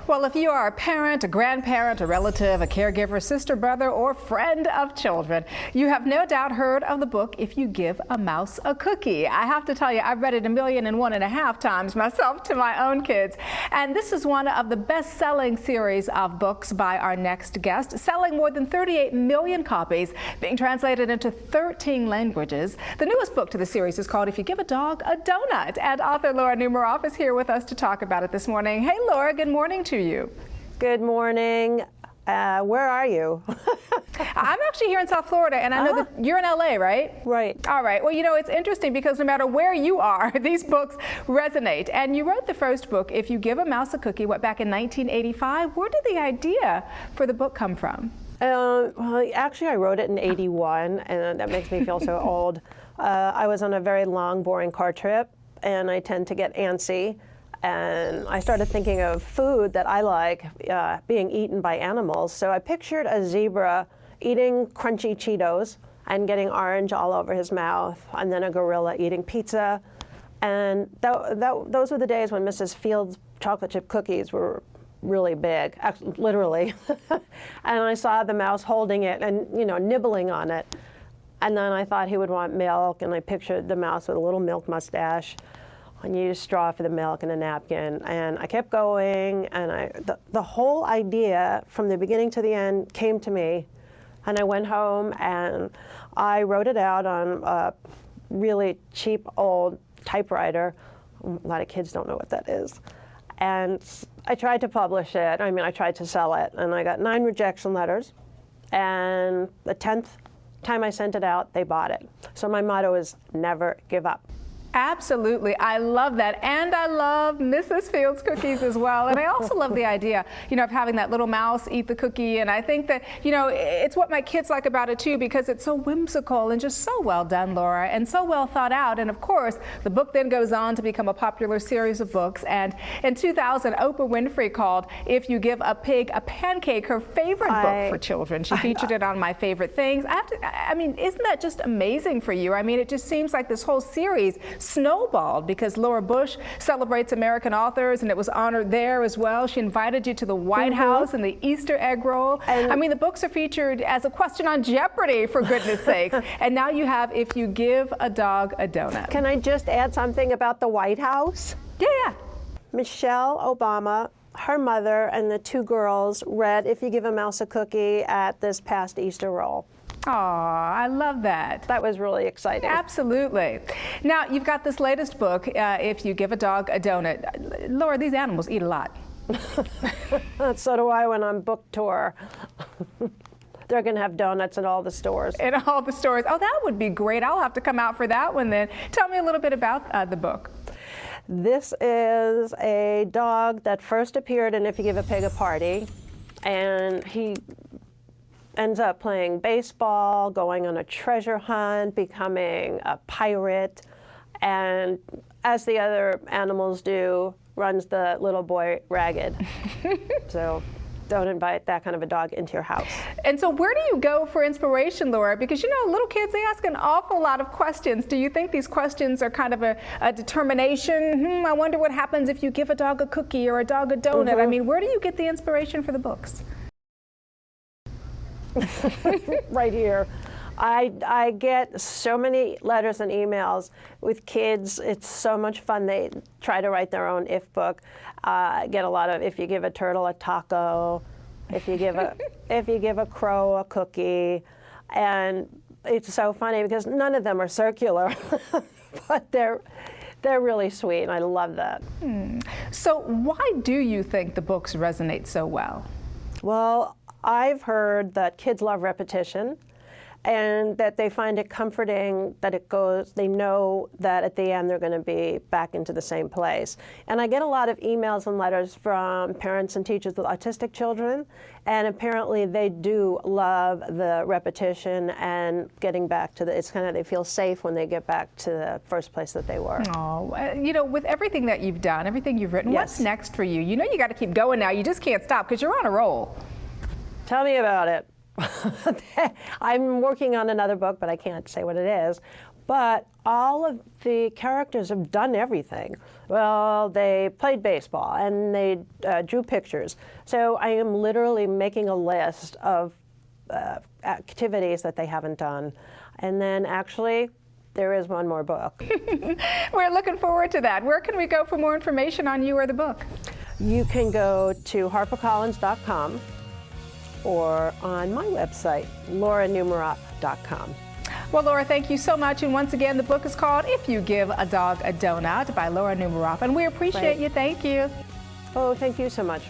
Well, if you are a parent, a grandparent, a relative, a caregiver, sister, brother, or friend of children, you have no doubt heard of the book, If You Give a Mouse a Cookie. I have to tell you, I've read it 1.5 times myself to my own kids. And this is one of the best-selling series of books by our next guest, selling more than 38 million copies, being translated into 13 languages. The newest book to the series is called If You Give a Dog a Donut, and author Laura Numeroff is here with us to talk about it this morning. Hey, Laura, good morning to you. Good morning. Where are you? I'm actually here in South Florida, and I know that you're in LA, right? Right. All right. Well, you know, it's interesting because no matter where you are, these books resonate. And you wrote the first book, If You Give a Mouse a Cookie, back in 1985. Where did the idea for the book come from? Well, actually, I wrote it in '81, and that makes me feel so old. I was on a very long, boring car trip, and I tend to get antsy. And I started thinking of food that I like being eaten by animals. So I pictured a zebra eating crunchy Cheetos and getting orange all over his mouth, and then a gorilla eating pizza. And those were the days when Mrs. Field's chocolate chip cookies were really big, actually, literally. And I saw the mouse holding it and, you know, nibbling on it. And then I thought he would want milk, and I pictured the mouse with a little milk mustache. And you use straw for the milk and a napkin. And I kept going, and the whole idea from the beginning to the end came to me. And I went home and I wrote it out on a really cheap old typewriter. A lot of kids don't know what that is. And I tried to publish it. I mean, I tried to sell it, and I got 9 rejection letters. And the 10th time I sent it out, they bought it. So my motto is never give up. Absolutely. I love that. And I love Mrs. Field's cookies as well. And I also love the idea, you know, of having that little mouse eat the cookie. And I think that, you know, it's what my kids like about it too, because it's so whimsical and just so well done, Laura, and so well thought out. And of course, the book then goes on to become a popular series of books. And in 2000, Oprah Winfrey called If You Give a Pig a Pancake her favorite book for children. She featured it on My Favorite Things. I mean, isn't that just amazing for you? I mean, it just seems like this whole series snowballed because Laura Bush celebrates American authors, and it was honored there as well. She invited you to the White House and the Easter egg roll. And I mean, the books are featured as a question on Jeopardy, for goodness sakes. And now you have If You Give a Dog a Donut. Can I just add something about the White House? Yeah. Michelle Obama, her mother, and the 2 girls read If You Give a Mouse a Cookie at this past Easter roll. Oh, I love that. That was really exciting. Absolutely. Now, you've got this latest book, If You Give a Dog a Donut. Laura, these animals eat a lot. So do I when I'm book tour. They're going to have donuts in all the stores. In all the stores. Oh, that would be great. I'll have to come out for that one then. Tell me a little bit about the book. This is a dog that first appeared in If You Give a Pig a Party, and he ends up playing baseball, going on a treasure hunt, becoming a pirate, and as the other animals do, runs the little boy ragged. So don't invite that kind of a dog into your house. And so where do you go for inspiration, Laura? Because, you know, little kids, they ask an awful lot of questions. Do you think these questions are kind of a determination? I wonder what happens if you give a dog a cookie or a dog a donut. I mean, where do you get the inspiration for the books? Right here. I get so many letters and emails with kids. It's so much fun. They try to write their own if book. Get a lot of if you give a turtle a taco, if you give a crow a cookie, and it's so funny because none of them are circular, but they're really sweet, and I love that. So why do you think the books resonate so well? Well, I've heard that kids love repetition, and that they find it comforting that they know that at the end they're going to be back into the same place. And I get a lot of emails and letters from parents and teachers with autistic children, and apparently they do love the repetition and getting back to it's kind of, they feel safe when they get back to the first place that they were. Oh, you know, with everything that you've done, everything you've written, what's next for you? You know you got to keep going now. You just can't stop because you're on a roll. Tell me about it. I'm working on another book, but I can't say what it is. But all of the characters have done everything. Well, they played baseball and they drew pictures. So I am literally making a list of activities that they haven't done. And then actually, there is one more book. We're looking forward to that. Where can we go for more information on you or the book? You can go to harpercollins.com or on my website, lauranumeroff.com. Well, Laura, thank you so much. And once again, the book is called If You Give a Dog a Donut by Laura Numeroff. And we appreciate you. Thank you. Oh, thank you so much.